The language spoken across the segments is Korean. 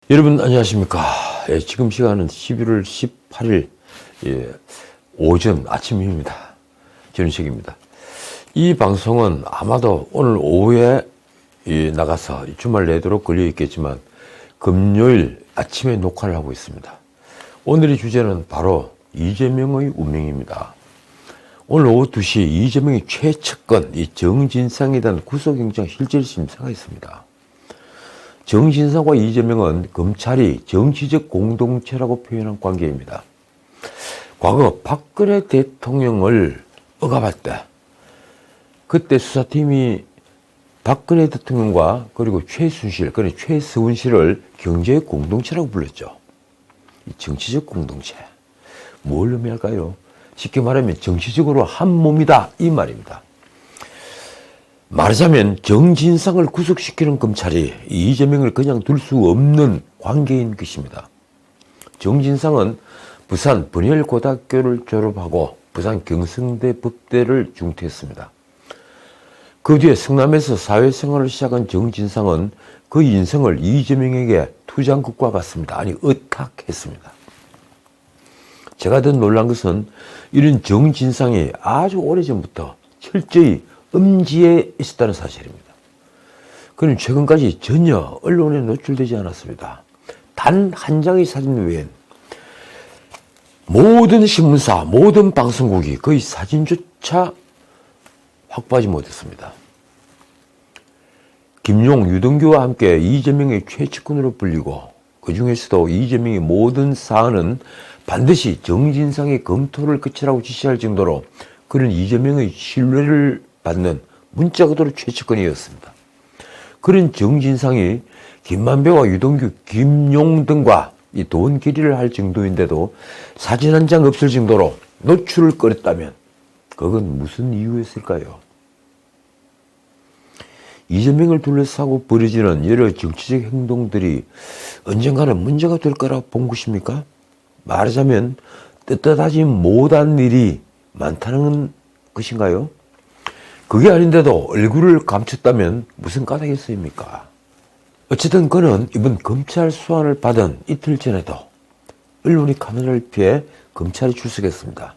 여러분 안녕하십니까. 지금 시간은 11월 18일 오전 아침입니다. 전식입니다. 이 방송은 아마도 오늘 오후에 나가서 주말 내도록 걸려 있겠지만 금요일 아침에 녹화를 하고 있습니다. 오늘의 주제는 바로 이재명의 운명입니다. 오늘 오후 2시 이재명의 최측근 정진상에 대한 구속영장 실질 심사가 있습니다. 정진상과 이재명은 검찰이 정치적 공동체라고 표현한 관계입니다. 과거 박근혜 대통령을 억압할 때 그때 수사팀이 박근혜 대통령과 그리고 최순실, 그러니까 최서훈실을 경제의 공동체라고 불렀죠. 정치적 공동체. 뭘 의미할까요? 쉽게 말하면 정치적으로 한 몸이다 이 말입니다. 말하자면 정진상을 구속시키는 검찰이 이재명을 그냥 둘 수 없는 관계인 것입니다. 정진상은 부산 번열고등학교를 졸업하고 부산 경성대 법대를 중퇴했습니다. 그 뒤에 성남에서 사회생활을 시작한 정진상은 그 인생을 이재명에게 투자한 것과 같습니다. 아니 의탁했습니다. 제가 더 놀란 것은 이런 정진상이 아주 오래전부터 철저히 음지에 있었다는 사실입니다. 그는 최근까지 전혀 언론에 노출되지 않았습니다. 단 한 장의 사진 외엔 모든 신문사, 모든 방송국이 거의 사진조차 확보하지 못했습니다. 김용, 유동규와 함께 이재명의 최측근으로 불리고 그 중에서도 이재명의 모든 사안은 반드시 정진상의 검토를 거치라고 지시할 정도로 그는 이재명의 신뢰를 받는 문자 그대로 최측근이었습니다. 그런 정진상이 김만배와 유동규, 김용 등과 이 돈 결의를 할 정도인데도 사진 한 장 없을 정도로 노출을 꺼렸다면 그건 무슨 이유였을까요? 이재명을 둘러싸고 벌어지는 여러 정치적 행동들이 언젠가는 문제가 될 거라고 본 것입니까? 말하자면 떳떳하지 못한 일이 많다는 것인가요? 그게 아닌데도 얼굴을 감췄다면 무슨 까닭이 있습니까? 어쨌든 그는 이번 검찰 소환을 받은 이틀 전에도 언론이 카메라를 피해 검찰에 출석했습니다.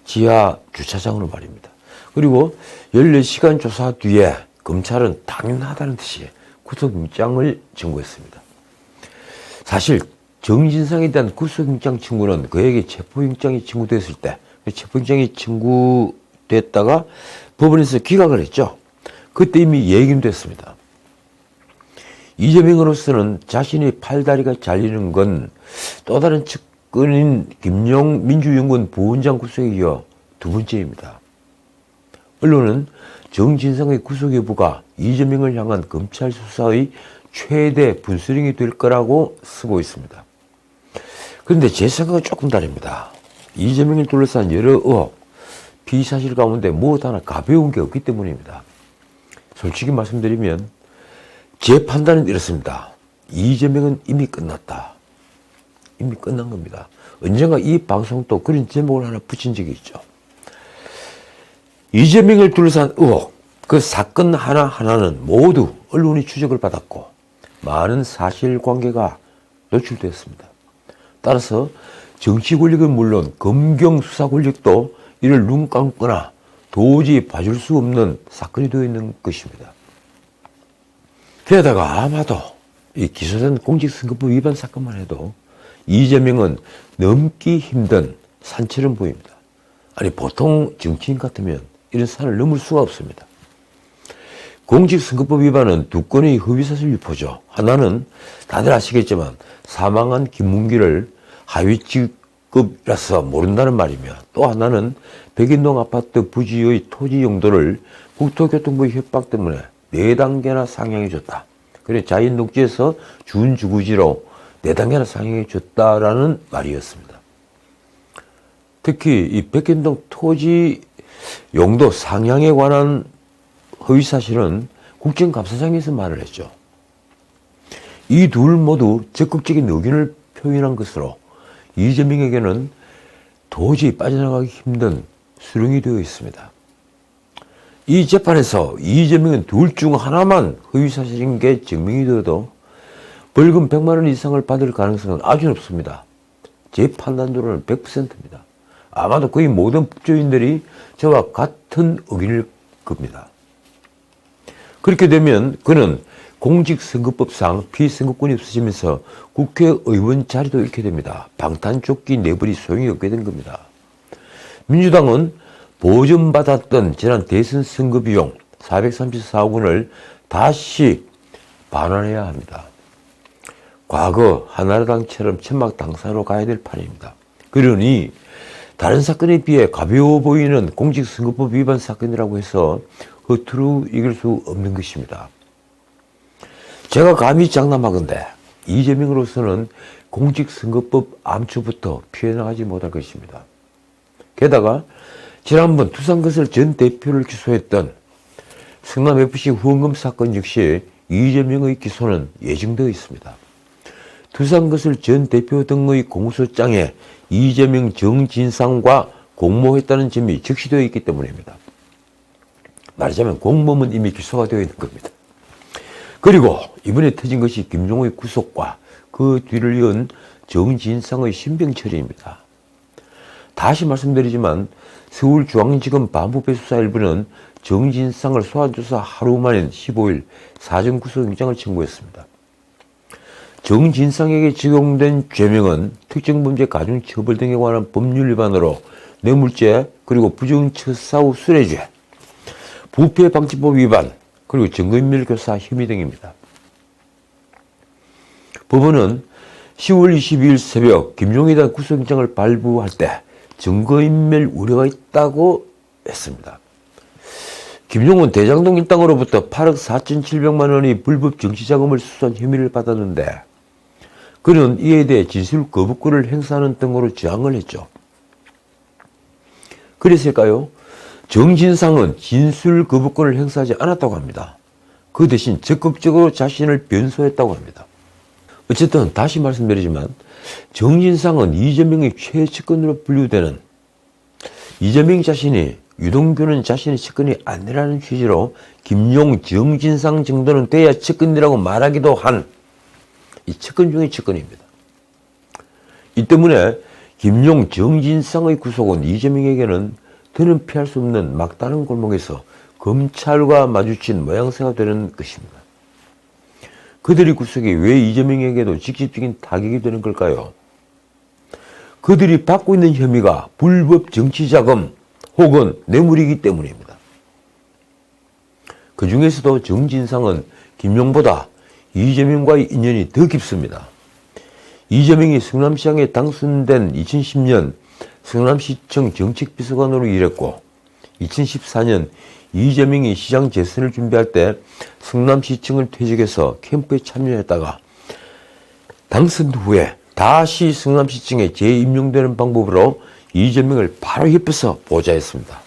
지하 주차장으로 말입니다. 그리고 14시간 조사 뒤에 검찰은 당연하다는 듯이 구속영장을 청구했습니다. 사실 정진상에 대한 구속영장 청구는 그에게 체포영장이 청구됐을 때 체포영장이 청구됐다가 법원에서 기각을 했죠. 그때 이미 예견됐습니다. 이재명으로서는 자신의 팔다리가 잘리는 건 또 다른 측근인 김용 민주연구원 부원장 구속에 이어 두 번째입니다. 언론은 정진상의 구속 여부가 이재명을 향한 검찰 수사의 최대 분수령이 될 거라고 쓰고 있습니다. 그런데 제 생각은 조금 다릅니다. 이재명을 둘러싼 여러 의혹, 피의사실 가운데 무엇 하나 가벼운 게 없기 때문입니다. 솔직히 말씀드리면 제 판단은 이렇습니다. 이재명은 이미 끝났다. 이미 끝난 겁니다. 언젠가 이 방송도 그런 제목을 하나 붙인 적이 있죠. 이재명을 둘러싼 의혹, 그 사건 하나하나는 모두 언론이 추적을 받았고 많은 사실관계가 노출되었습니다. 따라서 정치 권력은 물론 검경 수사 권력도 이를 눈 감거나 도저히 봐줄 수 없는 사건이 되어 있는 것입니다. 게다가 아마도 이 기소된 공직선거법 위반 사건만 해도 이재명은 넘기 힘든 산처럼 보입니다. 아니 보통 정치인 같으면 이런 산을 넘을 수가 없습니다. 공직선거법 위반은 두 건의 허위사실 유포죠. 하나는 다들 아시겠지만 사망한 김문기를 하위 직급이라서 모른다는 말이며 또 하나는 백인동 아파트 부지의 토지 용도를 국토교통부의 협박 때문에 4단계나 상향해 줬다. 그래 자연 녹지에서 준주거지로 4단계나 상향해 줬다라는 말이었습니다. 특히 이 백인동 토지 용도 상향에 관한 허위사실은 국정감사장에서 말을 했죠. 이 둘 모두 적극적인 의견을 표현한 것으로 이재명에게는 도저히 빠져나가기 힘든 수령이 되어 있습니다. 이 재판에서 이재명은 둘 중 하나만 허위사실인 게 증명이 되어도 벌금 100만 원 이상을 받을 가능성은 아주 높습니다. 제 판단으로는 100%입니다. 아마도 거의 모든 법조인들이 저와 같은 의견일 겁니다. 그렇게 되면 그는 공직선거법상 피선거권이 없어지면서 국회의원 자리도 잃게 됩니다. 방탄조끼 내버리 소용이 없게 된 겁니다. 민주당은 보전받았던 지난 대선 선거 비용 434억 원을 다시 반환해야 합니다. 과거 한나라당처럼 천막 당사로 가야 될 판입니다. 그러니 다른 사건에 비해 가벼워 보이는 공직선거법 위반 사건이라고 해서 허투루 이길 수 없는 것입니다. 제가 감히 장담하건대 이재명으로서는 공직선거법 암초부터 피해나가지 못할 것입니다. 게다가 지난번 두산건설 전 대표를 기소했던 성남FC 후원금 사건 역시 이재명의 기소는 예정되어 있습니다. 두산건설 전 대표 등의 공소장에 이재명 정진상과 공모했다는 점이 적시되어 있기 때문입니다. 말하자면 공모는 이미 기소가 되어 있는 겁니다. 그리고 이번에 터진 것이 김종호의 구속과 그 뒤를 이은 정진상의 신병 처리입니다. 다시 말씀드리지만 서울중앙지검 반부패수사 1부는 정진상을 소환조사 하루 만인 15일 사전구속영장을 청구했습니다. 정진상에게 적용된 죄명은 특정범죄 가중처벌 등에 관한 법률 위반으로 뇌물죄 그리고 부정처사후 수뢰죄, 부패방지법 위반 그리고 증거인멸교사 혐의 등입니다. 법원은 10월 22일 새벽 김종호에 대한 구속영장을 발부할 때 증거인멸 우려가 있다고 했습니다. 김종호는 대장동 일당으로부터 8억 4,700만 원의 불법 정치자금을 수수한 혐의를 받았는데 그는 이에 대해 진술 거부권을 행사하는 등으로 저항을 했죠. 그랬을까요? 정진상은 진술 거부권을 행사하지 않았다고 합니다. 그 대신 적극적으로 자신을 변소했다고 합니다. 어쨌든 다시 말씀드리지만 정진상은 이재명의 최측근으로 분류되는 이재명 자신이 유동규는 자신의 측근이 아니라는 취지로 김용, 정진상 정도는 돼야 측근이라고 말하기도 한 이 측근 중의 측근입니다. 이 때문에 김용, 정진상의 구속은 이재명에게는 더는 피할 수 없는 막다른 골목에서 검찰과 마주친 모양새가 되는 것입니다. 그들의 구속이 왜 이재명에게도 직접적인 타격이 되는 걸까요? 그들이 받고 있는 혐의가 불법 정치자금 혹은 뇌물이기 때문입니다. 그 중에서도 정진상은 김용보다 이재명과의 인연이 더 깊습니다. 이재명이 성남시장에 당선된 2010년 성남시청 정책비서관으로 일했고 2014년 이재명이 시장 재선을 준비할 때 성남시청을 퇴직해서 캠프에 참여했다가 당선 후에 다시 성남시청에 재임용되는 방법으로 이재명을 바로 옆에서 보좌했습니다.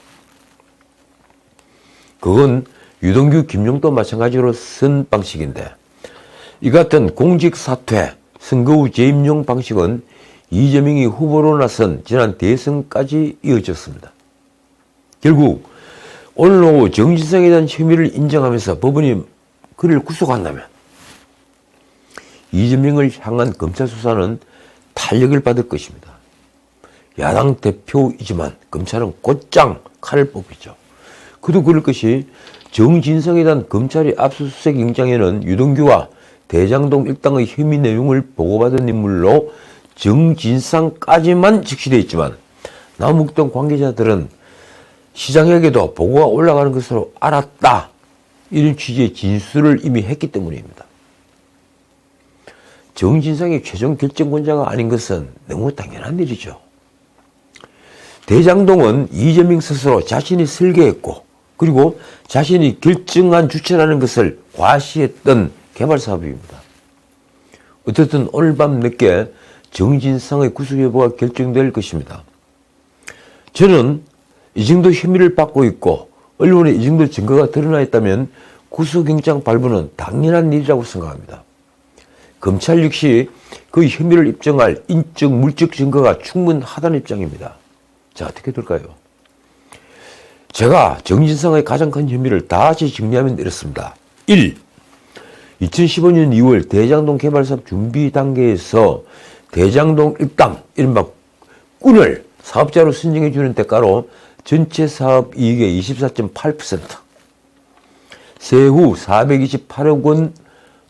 그건 유동규, 김용도 마찬가지로 쓴 방식인데 이 같은 공직사퇴, 선거 후 재임용 방식은 이재명이 후보로 나선 지난 대선까지 이어졌습니다. 결국 오늘 오후 정진상에 대한 혐의를 인정하면서 법원이 그를 구속한다면 이재명을 향한 검찰 수사는 탄력을 받을 것입니다. 야당 대표이지만 검찰은 곧장 칼을 뽑히죠. 그도 그럴 것이 정진상에 대한 검찰의 압수수색 영장에는 유동규와 대장동 일당의 혐의 내용을 보고받은 인물로 정진상까지만 적시되어 있지만 남욱동 관계자들은 시장에게도 보고가 올라가는 것으로 알았다. 이런 취지의 진술을 이미 했기 때문입니다. 정진상이 최종 결정권자가 아닌 것은 너무 당연한 일이죠. 대장동은 이재명 스스로 자신이 설계했고 그리고 자신이 결정한 주체라는 것을 과시했던 개발사업입니다. 어쨌든 오늘 밤 늦게 정진상의 구속 여부가 결정될 것입니다. 저는 이 정도 혐의를 받고 있고 언론에 이 정도 증거가 드러나 있다면 구속영장 발부는 당연한 일이라고 생각합니다. 검찰 역시 그 혐의를 입증할 인적, 물적 증거가 충분하다는 입장입니다. 자, 어떻게 될까요? 제가 정진상의 가장 큰 혐의를 다시 정리하면 이렇습니다. 1. 2015년 2월 대장동 개발사업 준비 단계에서 대장동 일당 이른바 꾼을 사업자로 선정해 주는 대가로 전체 사업 이익의 24.8%, 세후 428억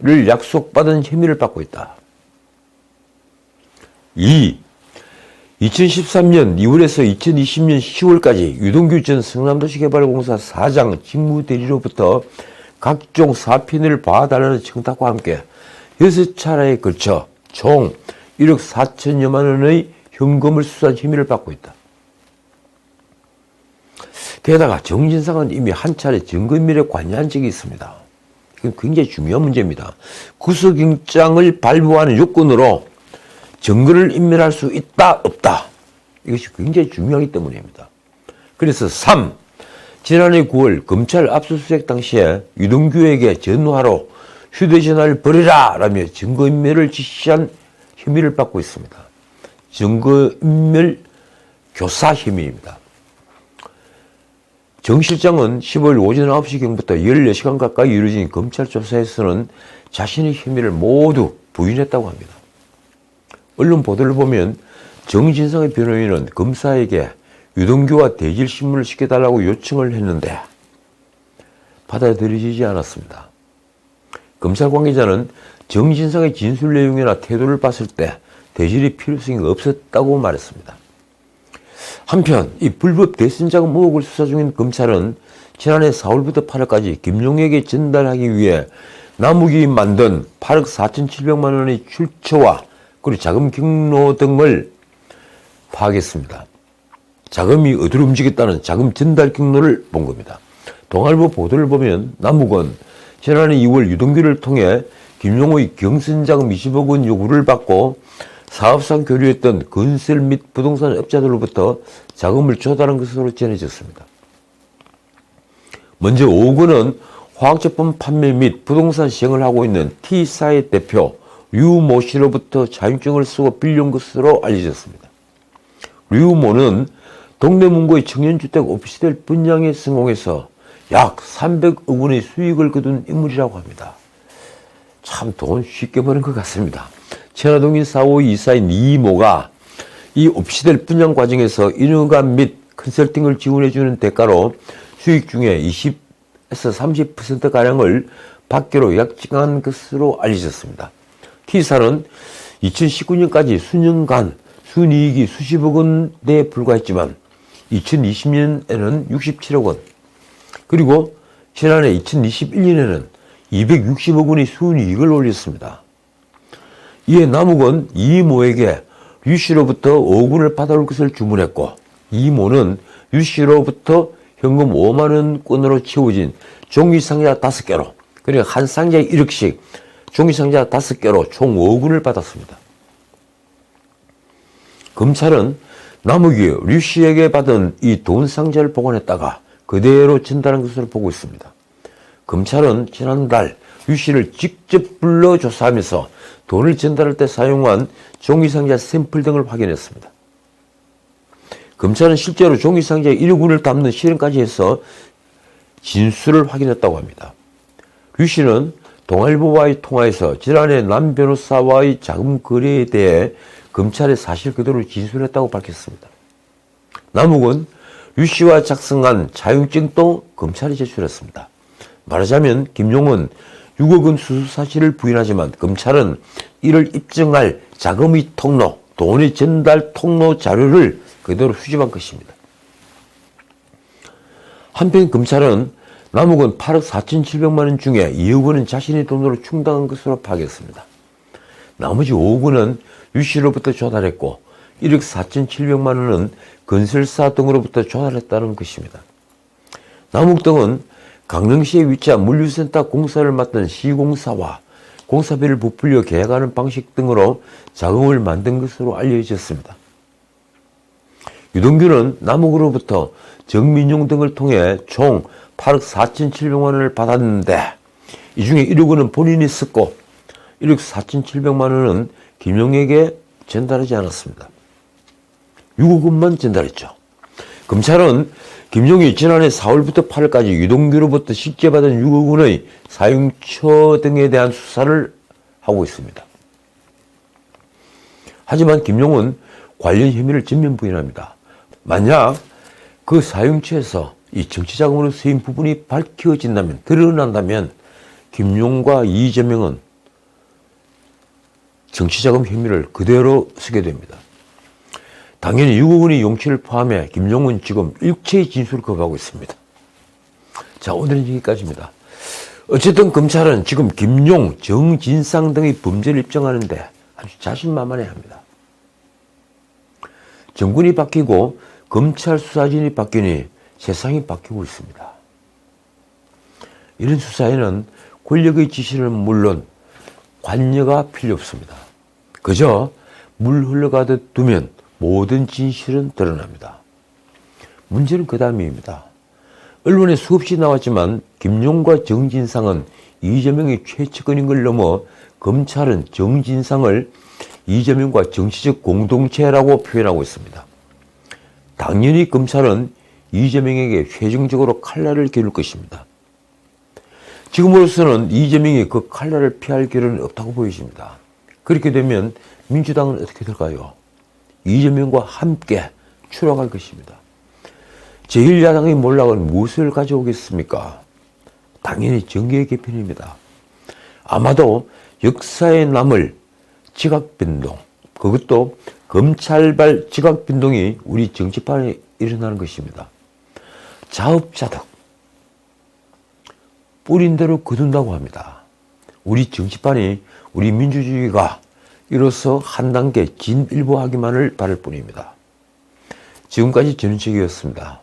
원을 약속받은 혐의를 받고 있다. 2. 2013년 2월에서 2020년 10월까지 유동규 전 성남도시개발공사 사장 직무대리로부터 각종 사편을 봐달라는 청탁과 함께 6차례에 걸쳐 총 1억 4천여만 원의 현금을 수수한 혐의를 받고 있다. 게다가 정진상은 이미 한 차례 증거인멸에 관여한 적이 있습니다. 이건 굉장히 중요한 문제입니다. 구속영장을 발부하는 요건으로 증거를 인멸할 수 있다, 없다. 이것이 굉장히 중요하기 때문입니다. 그래서 3. 지난해 9월 검찰 압수수색 당시에 유동규에게 전화로 휴대전화를 버리라 라며 증거인멸을 지시한 혐의를 받고 있습니다. 증거인멸 교사 혐의입니다. 정 실장은 10월 오전 9시경부터 14시간 가까이 이루어진 검찰 조사에서는 자신의 혐의를 모두 부인했다고 합니다. 언론 보도를 보면 정진상의 변호인은 검사에게 유동규와 대질 신문을 시켜달라고 요청을 했는데 받아들여지지 않았습니다. 검찰 관계자는 정진상의 진술 내용이나 태도를 봤을 때 대질의 필요성이 없었다고 말했습니다. 한편 이 불법 대선자금 의혹을 수사 중인 검찰은 지난해 4월부터 8월까지 김용에게 전달하기 위해 남욱이 만든 8억 4,700만 원의 출처와 그리고 자금 경로 등을 파악했습니다. 자금이 어디로 움직였다는 자금 전달 경로를 본 겁니다. 동아일보 보도를 보면 남욱은 지난해 2월 유동규를 통해 김용호의 경선자금 20억 원 요구를 받고 사업상 교류했던 건설 및 부동산 업자들로부터 자금을 조달한 것으로 전해졌습니다. 먼저 5억 원은 화학제품 판매 및 부동산 시행을 하고 있는 T사의 대표 류모 씨로부터 자격증을 쓰고 빌려온 것으로 알려졌습니다. 류모는 동대문구의 청년주택 오피스텔 분양에 성공해서 약 300억 원의 수익을 거둔 인물이라고 합니다. 참 돈 쉽게 버는 것 같습니다. 천화동인 4호 이사인 이모가 이 오피스텔 분양 과정에서 인허가 및 컨설팅을 지원해주는 대가로 수익 중에 20에서 30%가량을 받기로 약정한 것으로 알려졌습니다. T사는 2019년까지 수년간 순이익이 수십억 원대에 불과했지만 2020년에는 67억 원, 그리고 지난해 2021년에는 260억 원의 순이익을 올렸습니다. 이에 남욱은 이모에게 유씨로부터 5억 원을 받아올 것을 주문했고 이모는 유씨로부터 현금 5만 원권으로 채워진 종이상자 5개로, 그러니까 한 상자에 1억씩 종이상자 5개로 총 5억 원을 받았습니다. 검찰은 남욱이 류씨에게 받은 이 돈 상자를 보관했다가 그대로 전달한 것으로 보고 있습니다. 검찰은 지난달 류씨를 직접 불러 조사하면서 돈을 전달할 때 사용한 종이상자 샘플 등을 확인했습니다. 검찰은 실제로 종이상자에 1억 원을 담는 실행까지 해서 진술을 확인했다고 합니다. 류씨는 동아일보와의 통화에서 지난해 남 변호사와의 자금 거래에 대해 검찰에 사실 그대로 진술했다고 밝혔습니다. 남욱은 류씨와 작성한 자격증도 검찰에 제출했습니다. 말하자면 김용은 6억 원 수수 사실을 부인하지만 검찰은 이를 입증할 자금의 통로, 돈의 전달 통로 자료를 그대로 수집한 것입니다. 한편 검찰은 남욱은 8억 4,700만 원 중에 2억 원은 자신의 돈으로 충당한 것으로 파악했습니다. 나머지 5억 원은 유씨로부터 조달했고 1억 4,700만 원은 건설사 등으로부터 조달했다는 것입니다. 남욱 등은 강릉시에 위치한 물류센터 공사를 맡던 시공사와 공사비를 부풀려 계약하는 방식 등으로 자금을 만든 것으로 알려졌습니다. 유동규는 남욱으로부터 정민용 등을 통해 총 8억 4,700만 원을 받았는데 이 중에 1억 원은 본인이 썼고 1억 4,700만 원은 김용에게 전달하지 않았습니다. 6억 원만 전달했죠. 검찰은 김용이 지난해 4월부터 8월까지 유동규로부터 식재받은 6억 원의 사용처 등에 대한 수사를 하고 있습니다. 하지만 김용은 관련 혐의를 전면 부인합니다. 만약 그 사용처에서 이 정치자금으로 쓰인 부분이 밝혀진다면, 드러난다면 김용과 이재명은 정치자금 혐의를 그대로 쓰게 됩니다. 당연히 6억 원의 용취를 포함해 김용은 지금 일체의 진술을 거부하고 있습니다. 자, 오늘은 여기까지입니다. 어쨌든 검찰은 지금 김용, 정진상 등의 범죄를 입증하는데 아주 자신만만해합니다. 정권이 바뀌고 검찰 수사진이 바뀌니 세상이 바뀌고 있습니다. 이런 수사에는 권력의 지시는 물론 관여가 필요 없습니다. 그저 물 흘러가듯 두면 모든 진실은 드러납니다. 문제는 그 다음입니다. 언론에 수없이 나왔지만 김용과 정진상은 이재명의 최측근인 걸 넘어 검찰은 정진상을 이재명과 정치적 공동체라고 표현하고 있습니다. 당연히 검찰은 이재명에게 최종적으로 칼날을 겨눌 것입니다. 지금으로서는 이재명이 그 칼날을 피할 길은 없다고 보여집니다. 그렇게 되면 민주당은 어떻게 될까요? 이재명과 함께 추락할 것입니다. 제1야당의 몰락은 무엇을 가져오겠습니까? 당연히 정계의 개편입니다. 아마도 역사에 남을 지각변동, 그것도 검찰발 지각변동이 우리 정치판에 일어나는 것입니다. 자업자득, 뿌린 대로 거둔다고 합니다. 우리 정치판이, 우리 민주주의가 이로써 한 단계 진일보하기만을 바랄 뿐입니다. 지금까지 전은책이었습니다.